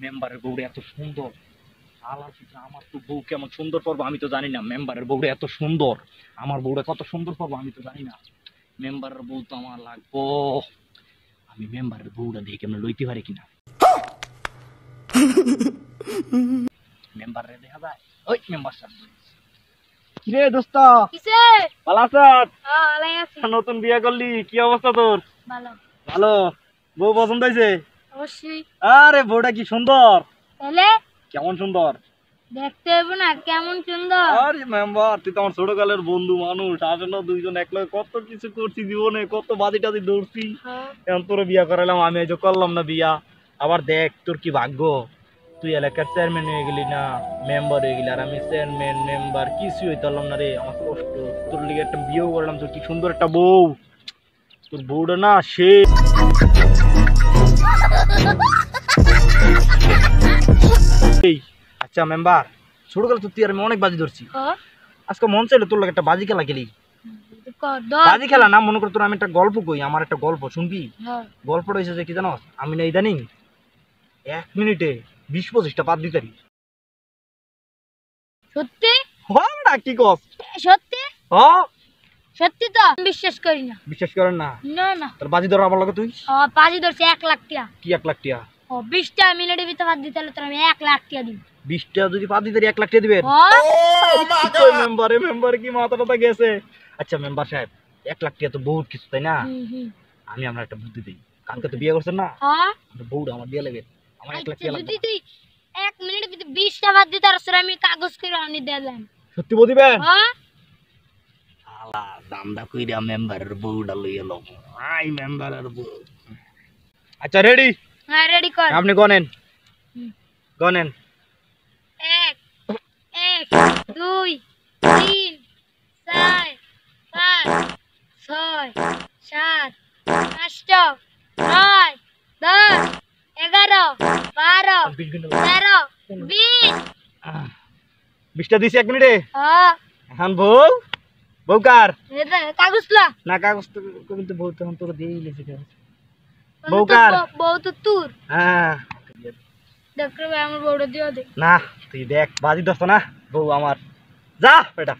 মেম্বারের বউটা এত সুন্দর। আল্লাহ, আমার তো বউ কেমন সুন্দর করবো আমি তো জানি না। মেম্বারের বউটা এত সুন্দর, আমার বউটা কত সুন্দর করবো আমি তো জানি না। মেম্বারের বউ তো আমার লাগবো। আমি মেম্বারের বউটা দিয়ে কেমন লইতে পারি কিনা। মেম্বারে দেখা যায়। ওই মেম্বার সাহেব, কিরে দোস্ত, কিসে? ভালো আছিস? ভালোই আছি। নতুন বিয়ে করলি, কি অবস্থা তোর? ভালো। ভালো। বউ পছন্দ হয়েছে? অবশ্যই। আরে বউটা কি সুন্দর। তাহলে কেমন সুন্দর দেখতে হবে না কেমন সুন্দর? আরে মেম্বার, তুই তো আমার ছোটকালের বন্ধু মানুষ। আসলে দুইজন একলগে কত কিছু করছি জীবনে, কত বাজি টাজি ধরছি। এখন তোর বিয়া করালাম, আমি এই যে করলাম না বিয়া। আবার দেখ তোর কি ভাগ্য, তুই এলাকার চেয়ারম্যান হয়ে গেলি না, মেম্বার হয়ে গেলি, আর আমি চেয়ারম্যান মেম্বার কিছুই হইতে পারলাম না রে। আমার কষ্ট। তোর লিগে একটা বিয়েও করলাম, তোর কি সুন্দর একটা বউ। তোর বউটা না সে। এই আচ্ছা মেম্বার, ছোটকালে তো তুই আর আমি অনেক বাজি ধরছি। আজকে মন চাইলো তোর লাগে একটা বাজি খেলা খেলি। বাজি খেলা না, মনে কর তোর আমি একটা গল্প কই, আমার একটা গল্প শুনবি? গল্পটা হয়েছে যে কি জানো, আমি না ইদানিং 1 মিনিটে 20-25টা পাত দিতারি। সত্যি? হ্যাঁ না, কি কস? সত্যি? হ্যাঁ সত্যি তো? বিশ্বাস করি না। বিশ্বাস করেন না? না না। তোর বাজি ধর আমার লাগে তুই। বাজি ধরছে 1 লাখ টাকা। কি 1 লাখ টাকা? 20টা মিনিটের ভিতরে বাদ দিতে হলে তোর আমি 1 লাখ টাকা দিব। 20টা যদি পাত দিতারি 1 লাখ টাকা দিবেন? মেম্বারে মেম্বার কি মাথা টাথা গেছে? আচ্ছা মেম্বার সাহেব, 1 লাখ টাকা তো বহুত কিছু, তাই না? আমি আমরা একটা বুদ্ধি দিই। কালকে তো বিয়ে করছেন না, বউটা আমার বিয়ে লাগে, আমার 1 লাখ টাকা লাগবে। যদি তুই 1 মিনিটের ভিতরে 20টা বাদ দিতে আর আমি কাগজ করে আনি দিলাম। সত্যি বলদিবেন? আলা দামদা কইরা মেম্বারের বউটা লই এলো। আই মেম্বারের বউ। আচ্ছা রেডি? হ্যাঁ রেডি কর। আপনি গনেন। গনেন। 1 1 2 3 4 5 6 7 8 9 10 11 12 13 20। 20টা দিছি 1 মিনিটে। এখন বউ, বউ কার? কাগজ লা না, কাগজ তো কিন্তু বউ তখন তোর দিয়েই লিখে গেছে। বউ কার? বউ তো তোর। হ্যাঁ দেখ রে ভাই, আমার বউটা দিও দে। না, তুই দেখ বাজি দস্ত না, বউ আমার। যা বেটা,